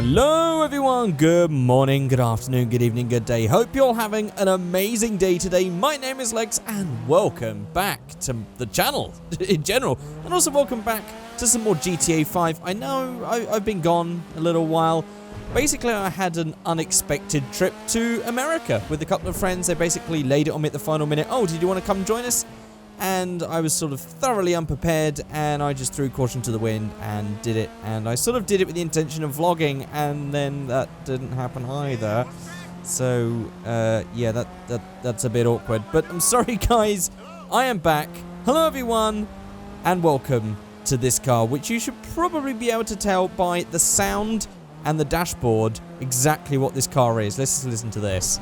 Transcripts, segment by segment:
Hello everyone, good morning, good afternoon, good evening, good day. Hope you're all having an amazing day today. My name is Lex and welcome back to the channel in general. And also welcome back to some more GTA 5. I know I've been gone a little while. Basically, I had an unexpected trip to America with a couple of friends. They basically laid it on me at the final minute. Oh, did you want to come join us? And I was sort of thoroughly unprepared, and I just threw caution to the wind and did it. And I sort of did it with the intention of vlogging, and then that didn't happen either. So, yeah, that's a bit awkward. But I'm sorry, guys. I am back. Hello, everyone, and welcome to this car, which you should probably be able to tell by the sound and the dashboard exactly what this car is. Let's just listen to this.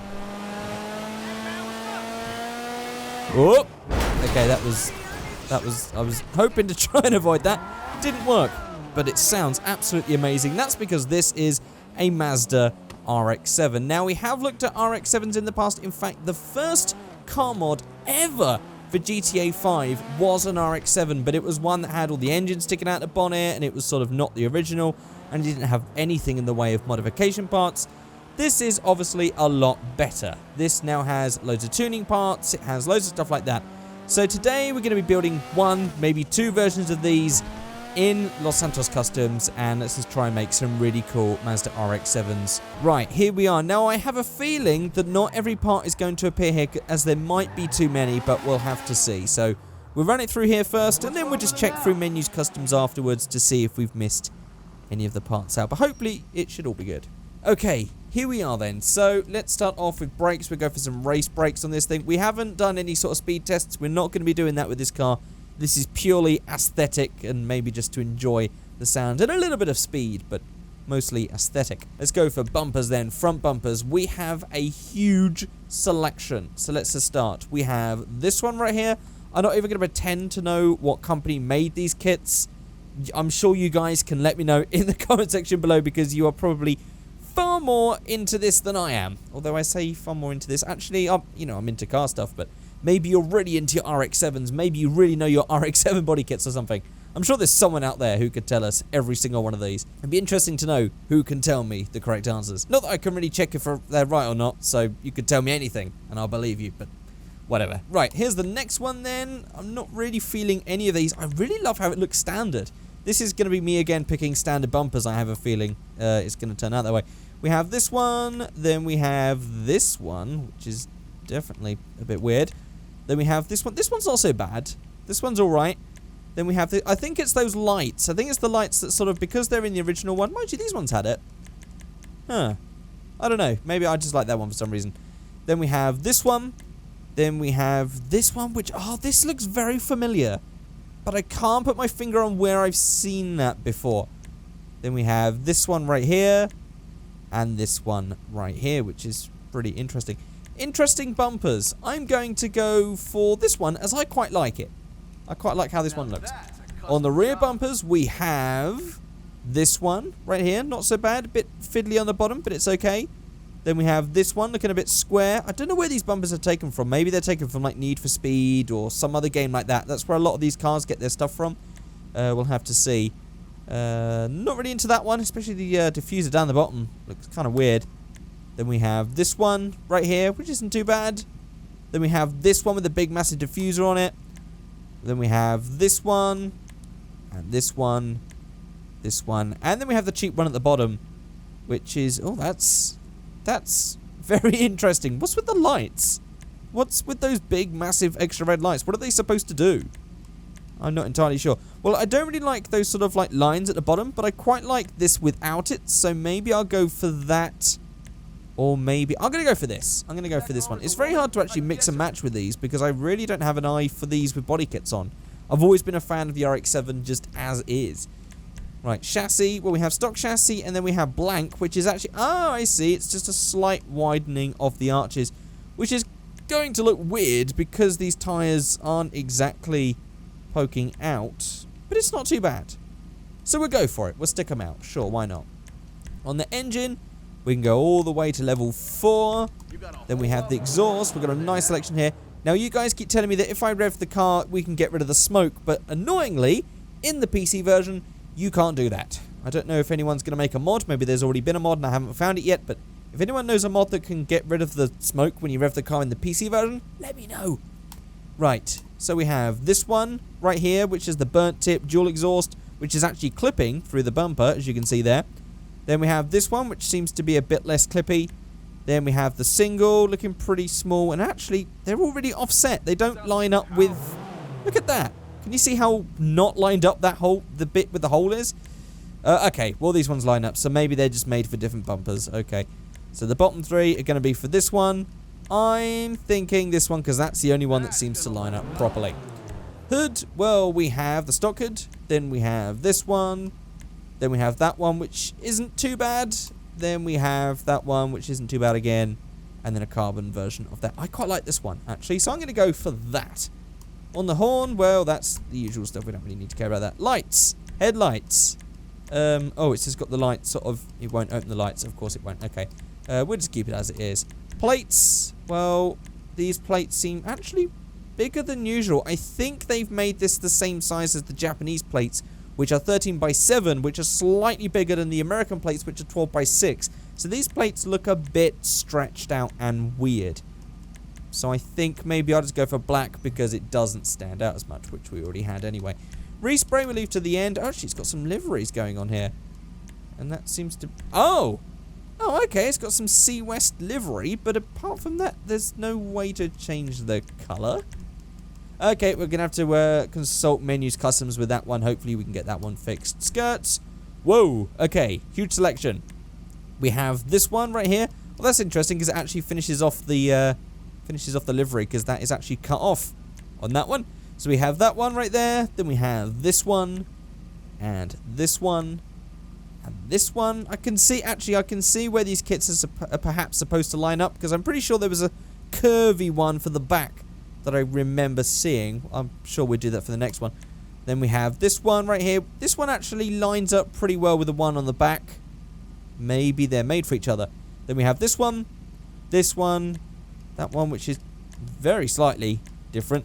Whoop. Okay, I was hoping to try and avoid that. Didn't work, but it sounds absolutely amazing. That's because this is a Mazda RX7. Now, we have looked at RX7s in the past. In fact, the first car mod ever for GTA 5 was an RX7, but it was one that had all the engines sticking out the bonnet, and it was sort of not the original, and didn't have anything in the way of modification parts. This is obviously a lot better. This now has loads of tuning parts. It has loads of stuff like that. So today we're going to be building one, maybe two versions of these in Los Santos Customs, and let's just try and make some really cool Mazda RX-7s. Right, here we are. Now, I have a feeling that not every part is going to appear here, as there might be too many, but we'll have to see. So we'll run it through here first, and then we'll just check through menus customs afterwards to see if we've missed any of the parts out. But hopefully it should all be good. Okay, here we are then. So let's start off with brakes. We'll go for some race brakes on this thing. We haven't done any sort of speed tests. We're not going to be doing that with this car. This is purely aesthetic and maybe just to enjoy the sound and a little bit of speed, but mostly aesthetic. Let's go for bumpers then. Front bumpers. We have a huge selection. So let's just start. We have this one right here. I'm not even going to pretend to know what company made these kits. I'm sure you guys can let me know in the comment section below, because you are probably far more into this than I am. Although I say far more into this. Actually, I'm into car stuff, but maybe you're really into your RX-7s. Maybe you really know your RX-7 body kits or something. I'm sure there's someone out there who could tell us every single one of these. It'd be interesting to know who can tell me the correct answers. Not that I can really check if they're right or not, so you could tell me anything and I'll believe you, but whatever. Right, here's the next one then. I'm not really feeling any of these. I really love how it looks standard. This is going to be me again picking standard bumpers, I have a feeling. It's going to turn out that way. We have this one, then we have this one, which is definitely a bit weird. Then we have this one. This one's not so bad. This one's alright. Then we have I think it's those lights. I think it's the lights that sort of, because they're in the original one. Mind you, these ones had it. Huh. I don't know. Maybe I just like that one for some reason. Then we have this one. Then we have this one, which, oh, this looks very familiar. But I can't put my finger on where I've seen that before. Then we have this one right here. And this one right here, which is pretty interesting. Interesting bumpers. I'm going to go for this one, as I quite like it. I quite like how this one looks. On the rear bumpers, we have this one right here. Not so bad. A bit fiddly on the bottom, but it's okay. Then we have this one looking a bit square. I don't know where these bumpers are taken from. Maybe they're taken from like Need for Speed or some other game like that. That's where a lot of these cars get their stuff from. We'll have to see. Not really into that one, especially the diffuser down the bottom. Looks kind of weird. Then we have this one right here, which isn't too bad. Then we have this one with the big massive diffuser on it. Then we have this one, and this one, this one, and then we have the cheap one at the bottom, which is, oh, that's very interesting. What's with the lights? What's with those big massive extra red lights? What are they supposed to do? I'm not entirely sure. Well, I don't really like those sort of like lines at the bottom, but I quite like this without it, so maybe I'll go for that. Or maybe I'm going to go for this. I'm going to go for this one. It's very hard to actually mix and match with these, because I really don't have an eye for these with body kits on. I've always been a fan of the RX-7 just as is. Right, chassis. Well, we have stock chassis, and then we have blank, which is actually... Oh, I see. It's just a slight widening of the arches, which is going to look weird because these tyres aren't exactly poking out. But it's not too bad. So we'll go for it. We'll stick them out. Sure, why not? On the engine, we can go all the way to level 4. Then we have the exhaust. We've got a nice selection here. Now, you guys keep telling me that if I rev the car, we can get rid of the smoke. But annoyingly, in the PC version, you can't do that. I don't know if anyone's going to make a mod. Maybe there's already been a mod and I haven't found it yet. But if anyone knows a mod that can get rid of the smoke when you rev the car in the PC version, let me know. Right, so we have this one right here, which is the burnt tip dual exhaust, which is actually clipping through the bumper, as you can see there. Then we have this one, which seems to be a bit less clippy. Then we have the single, looking pretty small. And actually, they're already offset. They don't line up with... Look at that. Can you see how not lined up that hole, the bit with the hole is? Okay, well, these ones line up. So maybe they're just made for different bumpers. Okay. So the bottom three are going to be for this one. I'm thinking this one because that's the only one that seems to line up properly. Hood, well, we have the stock hood. Then we have this one. Then we have that one, which isn't too bad. Then we have that one, which isn't too bad again. And then a carbon version of that. I quite like this one, actually. So I'm going to go for that. On the horn, well, that's the usual stuff. We don't really need to care about that. Lights. Headlights. Oh, it's just got the light sort of... It won't open the lights. Of course it won't. Okay. We'll just keep it as it is. Plates. Well, these plates seem actually bigger than usual. I think they've made this the same size as the Japanese plates, which are 13x7, which are slightly bigger than the American plates, which are 12x6. So these plates look a bit stretched out and weird. So I think maybe I'll just go for black because it doesn't stand out as much, which we already had anyway. Respray we leave to the end. Oh, actually, it's got some liveries going on here. And that seems to... Oh! Oh, okay, it's got some Sea West livery, but apart from that, there's no way to change the colour. Okay, we're going to have to consult menus customs with that one. Hopefully we can get that one fixed. Skirts. Whoa, okay, huge selection. We have this one right here. Well, that's interesting because it actually finishes off the livery because that is actually cut off on that one. So we have that one right there. Then we have this one and this one. And this one, I can see where these kits are perhaps supposed to line up because I'm pretty sure there was a curvy one for the back that I remember seeing. I'm sure we'll do that for the next one. Then we have this one right here. This one actually lines up pretty well with the one on the back. Maybe they're made for each other. Then we have this one, that one which is very slightly different,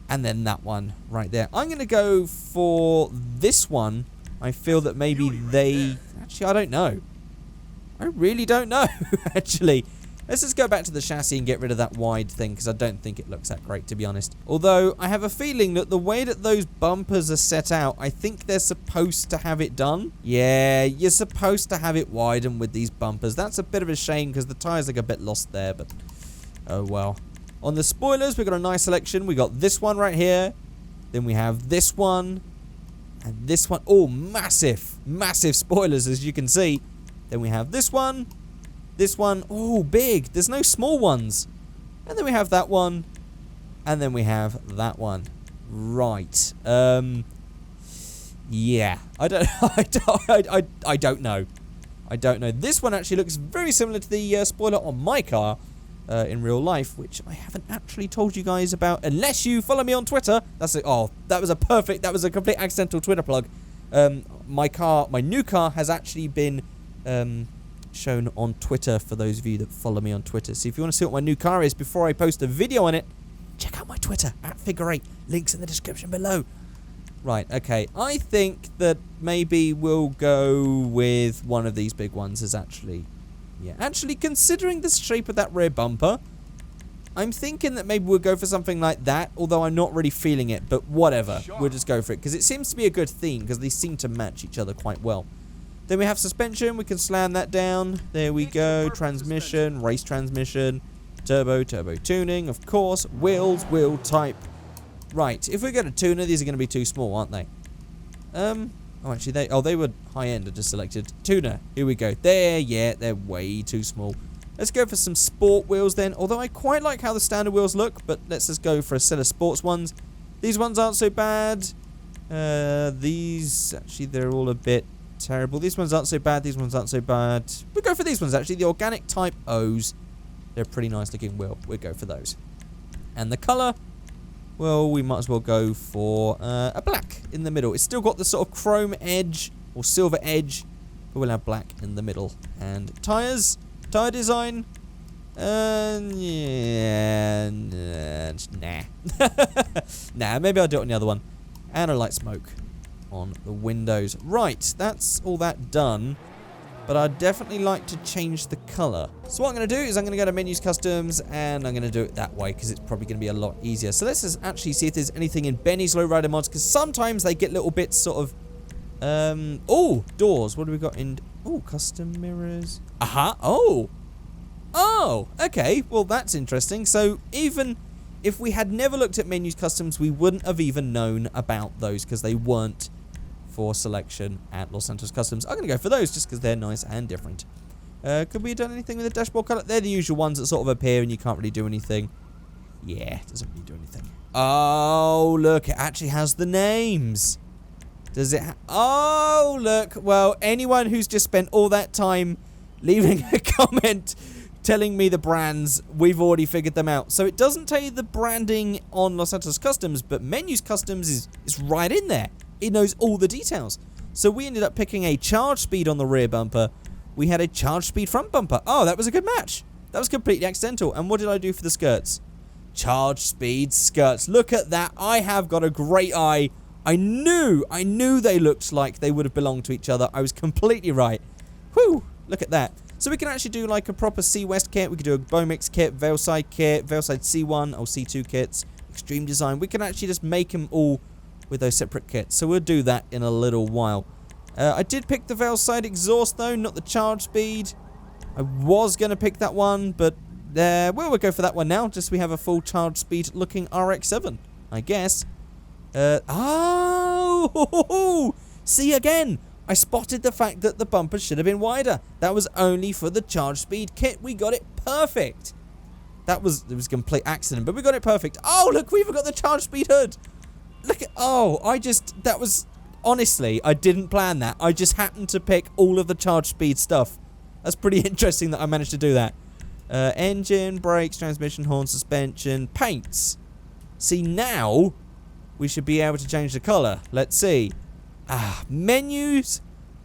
and then that one right there. I'm going to go for this one. I feel that maybe they... Actually, I don't know. I really don't know, actually. Let's just go back to the chassis and get rid of that wide thing, because I don't think it looks that great, to be honest. Although, I have a feeling that the way that those bumpers are set out, I think they're supposed to have it done. Yeah, you're supposed to have it widen with these bumpers. That's a bit of a shame, because the tyres are a bit lost there, but... Oh, well. On the spoilers, we've got a nice selection. We got this one right here. Then we have this one. And this one, oh, massive spoilers, as you can see. Then we have this one, oh, big. There's no small ones. And then we have that one, and then we have that one. Right. Yeah. I don't know. I don't know. This one actually looks very similar to the spoiler on my car. In real life, which I haven't actually told you guys about, unless you follow me on Twitter. That was a complete accidental Twitter plug. My new car has actually been shown on Twitter for those of you that follow me on Twitter. So if you want to see what my new car is before I post a video on it, check out my Twitter at Figureight. Links in the description below. Right, okay. I think that maybe we'll go with one of these big ones as actually... Yeah, actually, considering the shape of that rear bumper, I'm thinking that maybe we'll go for something like that, although I'm not really feeling it, but whatever. We'll just go for it, because it seems to be a good theme, because they seem to match each other quite well. Then we have suspension. We can slam that down. There we go. Transmission, race transmission, turbo tuning, of course. Wheels, wheel type. Right, if we get a tuner, these are going to be too small, aren't they? Oh, actually, they were high-end. I just selected tuner. Here we go. There, yeah, they're way too small. Let's go for some sport wheels then. Although I quite like how the standard wheels look, but let's just go for a set of sports ones. These ones aren't so bad. These, actually, they're all a bit terrible. These ones aren't so bad. These ones aren't so bad. We'll go for these ones, actually. The organic type O's. They're a pretty nice-looking wheel. We'll go for those. And the colour... Well, we might as well go for a black in the middle. It's still got the sort of chrome edge or silver edge, but we'll have black in the middle. And tyres, tyre design, yeah, nah. Nah, maybe I'll do it on the other one. And I like smoke on the windows. Right, that's all that done. But I'd definitely like to change the color. So what I'm going to do is I'm going to go to Menus Customs, and I'm going to do it that way because it's probably going to be a lot easier. So let's just actually see if there's anything in Benny's Lowrider mods, because sometimes they get little bits sort of... oh, doors. What do we got in... Oh, custom mirrors. Aha. Oh. Oh, okay. Well, that's interesting. So even if we had never looked at Menus Customs, we wouldn't have even known about those because they weren't for selection at Los Santos Customs. I'm going to go for those just because they're nice and different. Could we have done anything with the dashboard color? They're the usual ones that sort of appear and you can't really do anything. Yeah, it doesn't really do anything. Oh, look, it actually has the names. Does it? Oh, look. Well, anyone who's just spent all that time leaving a comment telling me the brands, we've already figured them out. So it doesn't tell you the branding on Los Santos Customs, but Menus Customs is right in there. It knows all the details. So we ended up picking a charge speed on the rear bumper. We had a charge speed front bumper. Oh, that was a good match. That was completely accidental. And what did I do for the skirts? Charge speed skirts. Look at that. I have got a great eye. I knew they looked like they would have belonged to each other. I was completely right. Whew, look at that. So we can actually do like a proper C West kit. We could do a Bomix kit, Veilside kit, Veilside C1 or C2 kits, Extreme Design. We can actually just make them all with those separate kits. So we'll do that in a little while. I did pick the Veilside exhaust though, not the charge speed. I was going to pick that one, but we'll go for that one now. Just we have a full charge speed looking RX7, I guess. Oh! See again! I spotted the fact that the bumper should have been wider. That was only for the charge speed kit. We got it perfect. It was a complete accident, but we got it perfect. Oh, look, we even got the charge speed hood. Look at, honestly, I didn't plan that. I just happened to pick all of the charge speed stuff. That's pretty interesting that I managed to do that. Engine, brakes, transmission, horn, suspension, paints. See, now we should be able to change the color. Let's see. Menus.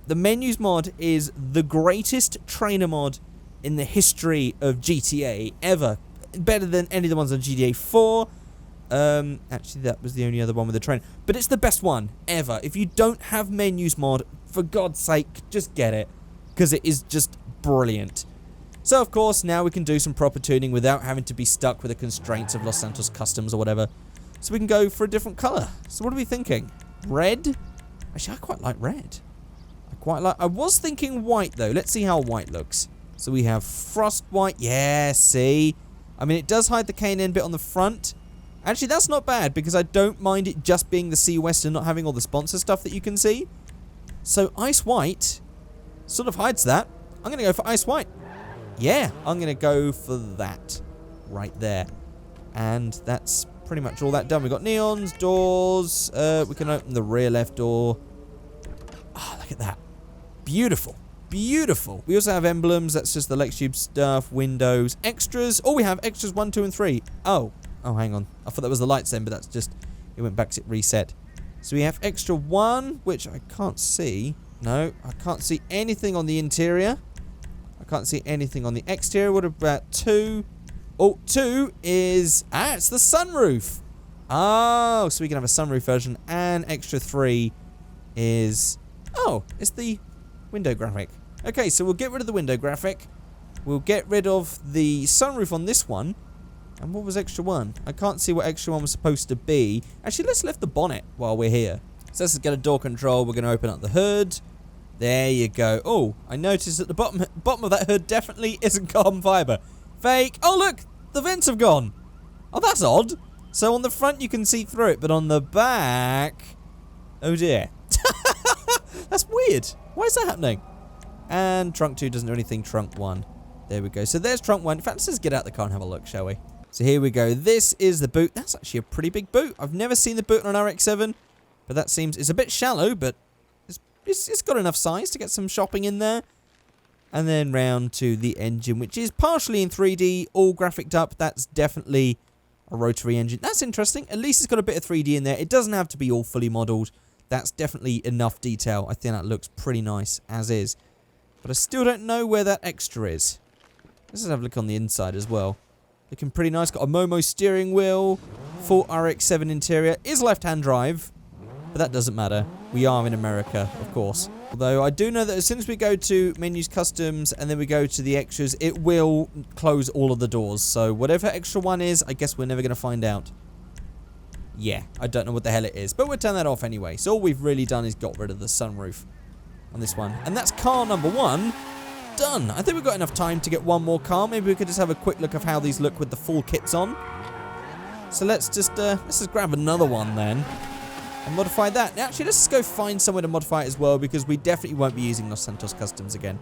The Menus mod is the greatest trainer mod in the history of GTA ever. Better than any of the ones on GTA 4. Actually, that was the only other one with the train. But it's the best one ever. If you don't have Menus mod, for God's sake, just get it. Because it is just brilliant. So, of course, now we can do some proper tuning without having to be stuck with the constraints of Los Santos Customs or whatever. So we can go for a different color. So what are we thinking? Red? Actually, I quite like red. I was thinking white, though. Let's see how white looks. So we have frost white. Yeah, see? I mean, it does hide the K&N bit on the front. Actually, that's not bad, because I don't mind it just being the C West and not having all the sponsor stuff that you can see. So ice white sort of hides that. I'm going to go for ice white. Yeah, I'm going to go for that right there. And that's pretty much all that done. We've got neons, doors. We can open the rear left door. Oh, look at that. Beautiful. Beautiful. We also have emblems. That's just the LexTube stuff. Windows. Extras. Oh, we have extras 1, 2, and 3. Oh, hang on. I thought that was the lights then, but that's just... It went back to reset. So we have extra 1, which I can't see. No, I can't see anything on the interior. I can't see anything on the exterior. What about 2? Oh, 2 is... it's the sunroof. Oh, so we can have a sunroof version. And extra 3 is... Oh, it's the window graphic. Okay, so we'll get rid of the window graphic. We'll get rid of the sunroof on this one. And what was extra 1? I can't see what extra 1 was supposed to be. Actually, let's lift the bonnet while we're here. So let's get a door control. We're going to open up the hood. There you go. Oh, I noticed that the bottom of that hood definitely isn't carbon fiber. Fake. Oh, look. The vents have gone. Oh, that's odd. So on the front, you can see through it. But on the back... Oh, dear. That's weird. Why is that happening? And trunk 2 doesn't do anything. Trunk 1. There we go. So there's trunk 1. In fact, let's just get out the car and have a look, shall we? So here we go. This is the boot. That's actually a pretty big boot. I've never seen the boot on an RX7. But that seems... It's a bit shallow, but... It's got enough size to get some shopping in there. And then round to the engine, which is partially in 3D, all graphicked up. That's definitely a rotary engine. That's interesting. At least it's got a bit of 3D in there. It doesn't have to be all fully modelled. That's definitely enough detail. I think that looks pretty nice, as is. But I still don't know where that extra is. Let's just have a look on the inside as well. Looking pretty nice. Got a Momo steering wheel. Full RX7 interior. Is left-hand drive. But that doesn't matter. We are in America, of course. Although I do know that as soon as we go to menus, customs, and then we go to the extras, it will close all of the doors. So whatever extra one is, I guess we're never going to find out. Yeah, I don't know what the hell it is. But we'll turn that off anyway. So all we've really done is got rid of the sunroof on this one. And that's car number 1 done. I think we've got enough time to get one more car. Maybe we could just have a quick look of how these look with the full kits on. So let's just grab another one then. And modify that. Actually, let's just go find somewhere to modify it as well, because we definitely won't be using Los Santos Customs again.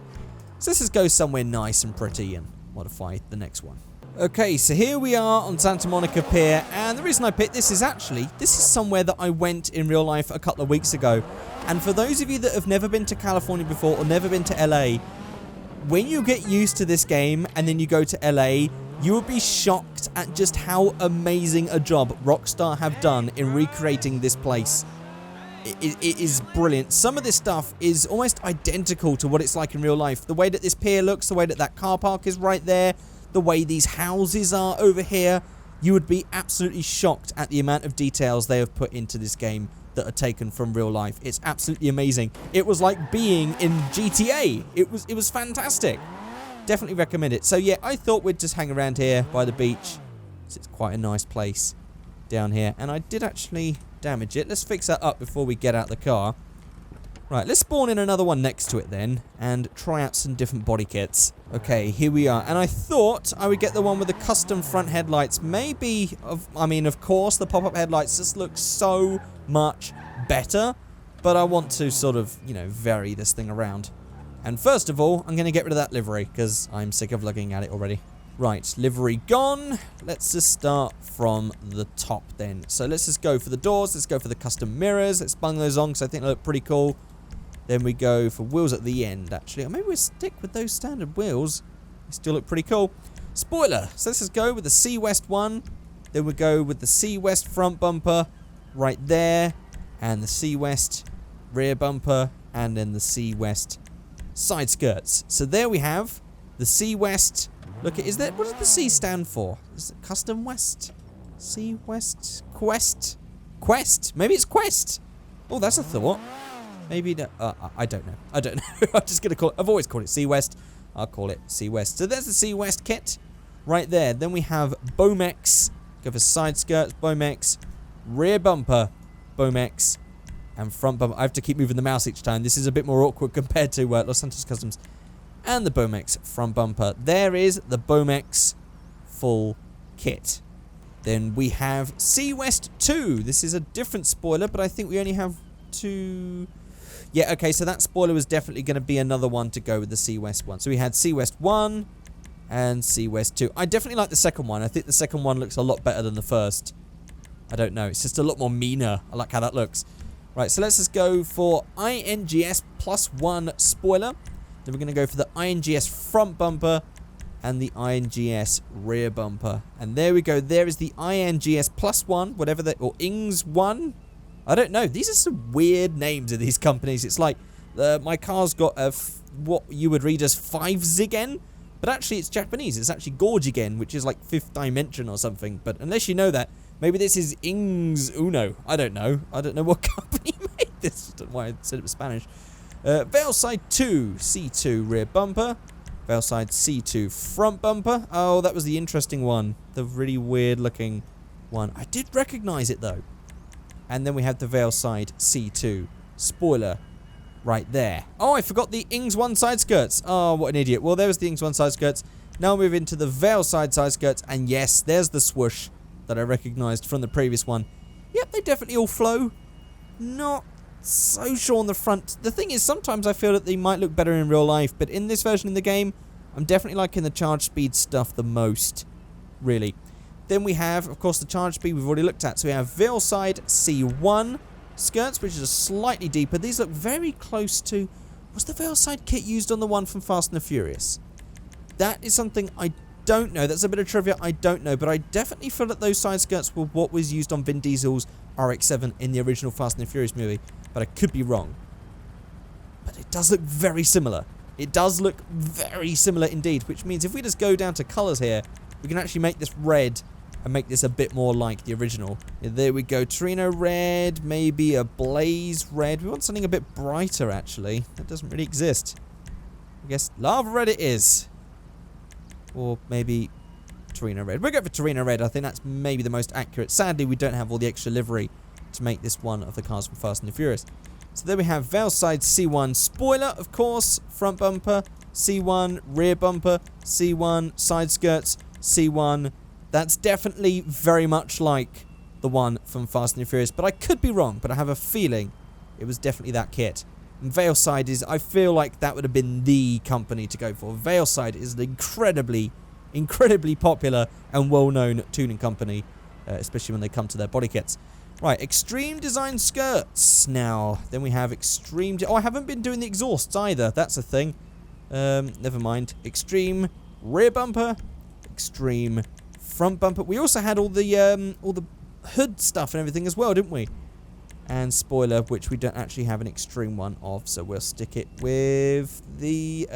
So let's just go somewhere nice and pretty and modify the next one. Okay, so here we are on Santa Monica Pier, and the reason I picked this is somewhere that I went in real life a couple of weeks ago. And for those of you that have never been to California before or never been to LA, when you get used to this game and then you go to LA, you will be shocked at just how amazing a job Rockstar have done in recreating this place. It is brilliant. Some of this stuff is almost identical to what it's like in real life. The way that this pier looks, the way that that car park is right there, the way these houses are over here, you would be absolutely shocked at the amount of details they have put into this game that are taken from real life. It's absolutely amazing. It was like being in GTA. It was fantastic. Definitely recommend it. So yeah, I thought we'd just hang around here by the beach. It's quite a nice place down here. And I did actually damage it. Let's fix that up before we get out the car. Right, let's spawn in another one next to it then and try out some different body kits. Okay, here we are. And I thought I would get the one with the custom front headlights. Maybe, of course, the pop-up headlights just look so much better. But I want to sort of, vary this thing around. And first of all, I'm going to get rid of that livery, because I'm sick of looking at it already. Right, livery gone. Let's just start from the top then. So let's just go for the doors. Let's go for the custom mirrors. Let's bung those on, because I think they look pretty cool. Then we go for wheels at the end, actually. Or maybe we'll stick with those standard wheels. They still look pretty cool. Spoiler. So let's just go with the C West one. Then we go with the C West front bumper right there. And the C West rear bumper. And then the C West side skirts. So there we have the C West. Look, what does the C stand for? Is it Custom West? C West? Quest? Maybe it's Quest. Oh, that's a thought. Maybe I don't know. I'm just gonna call it. I've always called it C West. I'll call it C West. So there's the C West kit right there. Then we have Bomex. Go for side skirts, Bomex, rear bumper, Bomex, and front bumper. I have to keep moving the mouse each time. This is a bit more awkward compared to Los Santos Customs. And the Bomex front bumper. There is the Bomex full kit. Then we have C West 2. This is a different spoiler, but I think we only have 2. Yeah, okay, so that spoiler was definitely going to be another one to go with the C West one. So we had C West 1 and C West 2. I definitely like the second one. I think the second one looks a lot better than the first. I don't know. It's just a lot more meaner. I like how that looks. Right, so let's just go for INGS +1 spoiler. Then we're going to go for the INGS front bumper and the INGS rear bumper. And there we go. There is the INGS +1, whatever that, or INGS 1. I don't know. These are some weird names of these companies. It's like my car's got what you would read as 5-zigen, but actually it's Japanese. It's actually Gorgigen, which is like 5th dimension or something. But unless you know that, maybe this is INGS Uno. I don't know. I don't know what company made this. I don't know why I said it was Spanish. Veilside 2, C2 rear bumper. Veilside C2 front bumper. Oh, that was the interesting one. The really weird looking one. I did recognize it though. And then we have the Veilside C2 spoiler right there. Oh, I forgot the INGS 1 side skirts. Oh, what an idiot. Well, there was the INGS 1 side skirts. Now we'll move into the Veilside side skirts. And yes, there's the swoosh that I recognized from the previous one. Yep, they definitely all flow. Not so sure on the front. The thing is, sometimes I feel that they might look better in real life. But in this version of the game, I'm definitely liking the charge speed stuff the most. Really. Then we have, of course, the charge speed we've already looked at. So we have Veilside C1 skirts, which is slightly deeper. These look very close to... Was the Veilside kit used on the one from Fast and the Furious? That is something I don't know. That's a bit of trivia. I don't know. But I definitely feel that those side skirts were what was used on Vin Diesel's RX7 in the original Fast and the Furious movie. But I could be wrong. But it does look very similar. It does look very similar indeed. Which means if we just go down to colours here, we can actually make this red and make this a bit more like the original. Yeah, there we go. Torino red, maybe a blaze red. We want something a bit brighter, actually. That doesn't really exist. I guess lava red it is. Or maybe Torino red. We'll go for Torino red. I think that's maybe the most accurate. Sadly, we don't have all the extra livery to make this one of the cars from Fast and the Furious. So there we have Veilside C1 spoiler, of course, front bumper, C1 rear bumper, C1 side skirts, C1. That's definitely very much like the one from Fast and the Furious, but I could be wrong, but I have a feeling it was definitely that kit. And Veilside is, I feel like that would have been the company to go for. Veilside is an incredibly popular and well-known tuning company, especially when they come to their body kits. Right, Extreme Design skirts now. Then we have Extreme... Oh, I haven't been doing the exhausts either. That's a thing. Never mind. Extreme rear bumper. Extreme front bumper. We also had all the hood stuff and everything as well, didn't we? And spoiler, which we don't actually have an extreme one of, so we'll stick it with the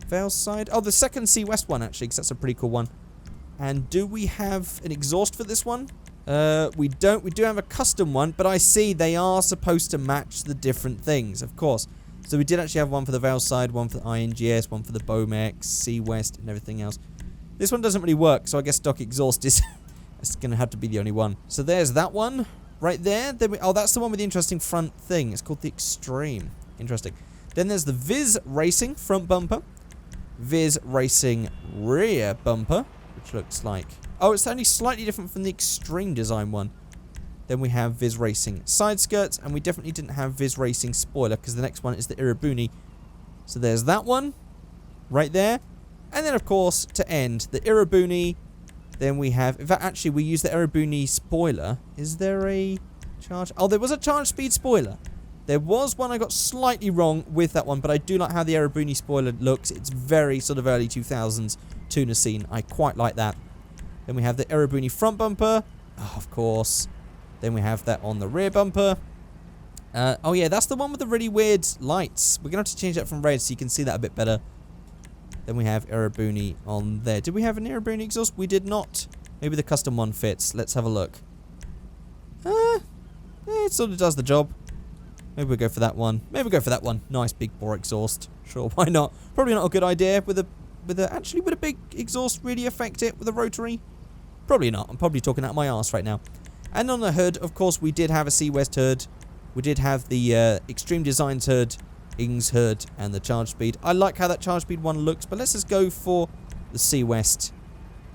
Veilside. Oh, the second C West one, actually, because that's a pretty cool one. And do we have an exhaust for this one? We don't. We do have a custom one, but I see they are supposed to match the different things, of course. So we did actually have one for the Veilside, one for the INGS, one for the Bomex, C West, and everything else. This one doesn't really work, so I guess stock exhaust is it's going to have to be the only one. So there's that one right there. Oh, that's the one with the interesting front thing. It's called the Extreme. Interesting. Then there's the Viz Racing front bumper, Viz Racing rear bumper, which looks like... Oh, it's only slightly different from the Extreme Design one. Then we have Viz Racing side skirts, and we definitely didn't have Viz Racing spoiler, because the next one is the Irabuni. So there's that one, right there. And then, of course, to end, the Irabuni. Then we have... In fact, actually, we use the Irabuni spoiler. Is there a charge... Oh, there was a charge speed spoiler. There was one I got slightly wrong with that one, but I do like how the Irabuni spoiler looks. It's very sort of early 2000s tuner scene. I quite like that. Then we have the Irabuni front bumper. Oh, of course. Then we have that on the rear bumper. Oh, yeah, that's the one with the really weird lights. We're going to have to change that from red so you can see that a bit better. Then we have Irabuni on there. Did we have an Irabuni exhaust? We did not. Maybe the custom one fits. Let's have a look. It sort of does the job. Maybe we'll go for that one. Maybe we'll go for that one. Nice big bore exhaust. Sure, why not? Probably not a good idea with a big exhaust really affect it with a rotary. Probably not. I'm probably talking out of my arse right now. And on the hood, of course, we did have a C West hood. We did have the Extreme Designs hood, Ings hood, and the charge speed. I like how that charge speed one looks, but let's just go for the C West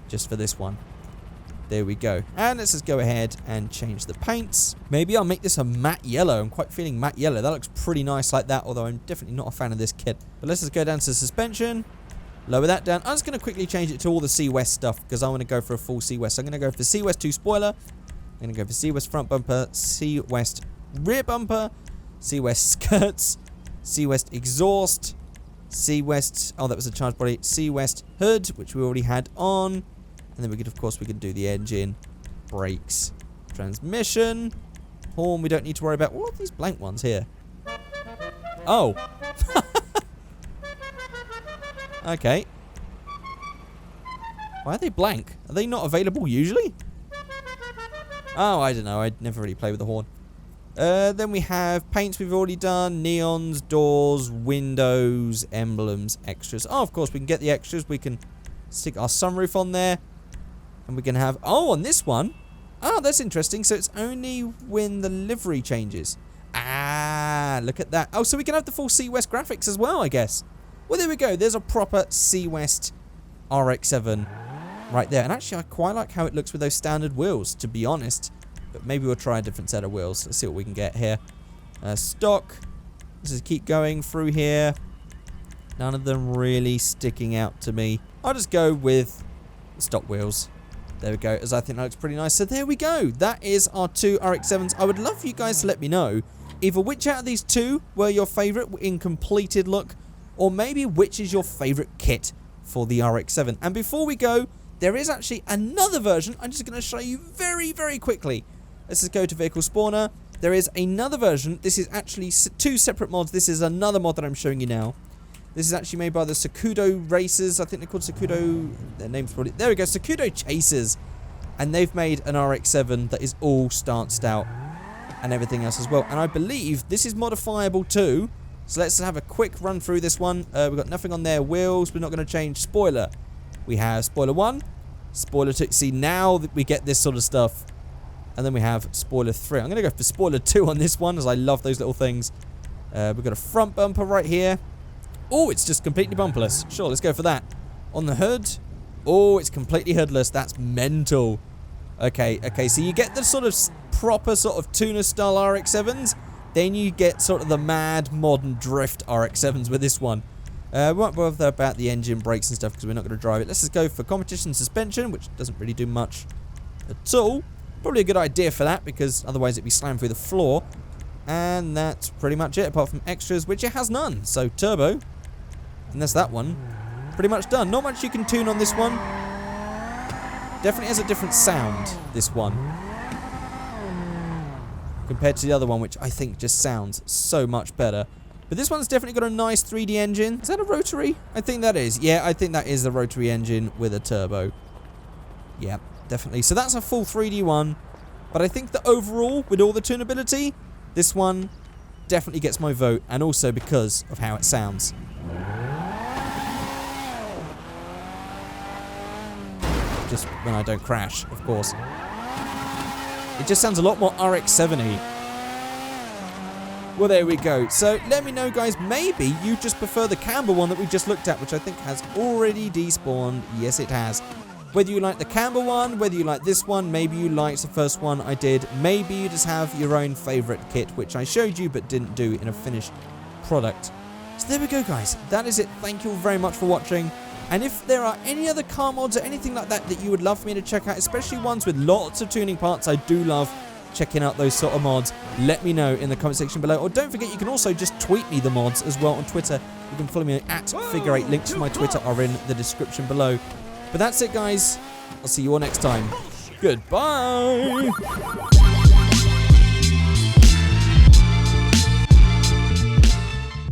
just for this one. There we go. And let's just go ahead and change the paints. Maybe I'll make this a matte yellow. I'm quite feeling matte yellow. That looks pretty nice like that, although I'm definitely not a fan of this kit. But let's just go down to the suspension. Lower that down. I'm just going to quickly change it to all the C West stuff because I want to go for a full C West. So I'm going to go for the C West 2 spoiler. I'm going to go for C West front bumper, C West rear bumper, C West skirts, C West exhaust, C West... Oh, that was a charge body. C West hood, which we already had on. And then we could, of course, we could do the engine, brakes, transmission, horn. We don't need to worry about... What are these blank ones here? Oh. Okay. Why are they blank? Are they not available usually? Oh, I don't know. I never really play with the horn. Then we have paints we've already done. Neons, doors, windows, emblems, extras. Oh, of course, we can get the extras. We can stick our sunroof on there. And we can have... Oh, on this one. Oh, that's interesting. So it's only when the livery changes. Ah, look at that. Oh, so we can have the full C West graphics as well, I guess. Well, there we go. There's a proper C West RX7 right there. And actually, I quite like how it looks with those standard wheels, to be honest. But maybe we'll try a different set of wheels. Let's see what we can get here. Stock. Let's just keep going through here. None of them really sticking out to me. I'll just go with stock wheels. There we go, as I think that looks pretty nice. So there we go. That is our two RX7s. I would love for you guys to let me know either which out of these two were your favourite in completed look, or maybe which is your favourite kit for the RX7. And before we go, there is actually another version I'm just going to show you very, very quickly. Let's just go to Vehicle Spawner. There is another version. This is actually two separate mods. This is another mod that I'm showing you now. This is actually made by the Sakudo Racers. I think they're called Sakudo... Their name's probably... There we go. Sakudo Chasers. And they've made an RX7 that is all stanced out and everything else as well. And I believe this is modifiable too. So let's have a quick run through this one. We've got nothing on there. Wheels, we're not going to change. Spoiler. We have spoiler 1, spoiler 2. See, now that we get this sort of stuff. And then we have spoiler 3. I'm going to go for spoiler 2 on this one, as I love those little things. We've got a front bumper right here. Oh, it's just completely bumperless. Sure, let's go for that. On the hood. Oh, it's completely hoodless. That's mental. Okay, so you get the sort of proper sort of tuner-style RX-7s. Then you get sort of the mad, modern drift RX-7s with this one. We won't bother about the engine, brakes and stuff because we're not going to drive it. Let's just go for competition suspension, which doesn't really do much at all. Probably a good idea for that because otherwise it'd be slammed through the floor. And that's pretty much it, apart from extras, which it has none. So turbo, and that's that one. Pretty much done. Not much you can tune on this one. Definitely has a different sound, this one, compared to the other one, which I think just sounds so much better. But this one's definitely got a nice 3D engine. Is that a rotary? I think that is. Yeah, I think that is the rotary engine with a turbo. Yeah, definitely. So that's a full 3D one. But I think that overall, with all the tunability, this one definitely gets my vote. And also because of how it sounds. Just when I don't crash, of course. It just sounds a lot more RX-7-y. Well, there we go. So let me know, guys, maybe you just prefer the camber one that we just looked at, which I think has already despawned. Yes, it has. Whether you like the camber one, whether you like this one, maybe you liked the first one I did, maybe you just have your own favorite kit, which I showed you but didn't do in a finished product. So there we go, guys. That is it. Thank you very much for watching. And if there are any other car mods or anything like that that you would love for me to check out, especially ones with lots of tuning parts, I do love checking out those sort of mods. Let me know in the comment section below. Or don't forget, you can also just tweet me the mods as well on Twitter. You can follow me at Figureight. Links to my Twitter are in the description below. But that's it, guys. I'll see you all next time. Goodbye.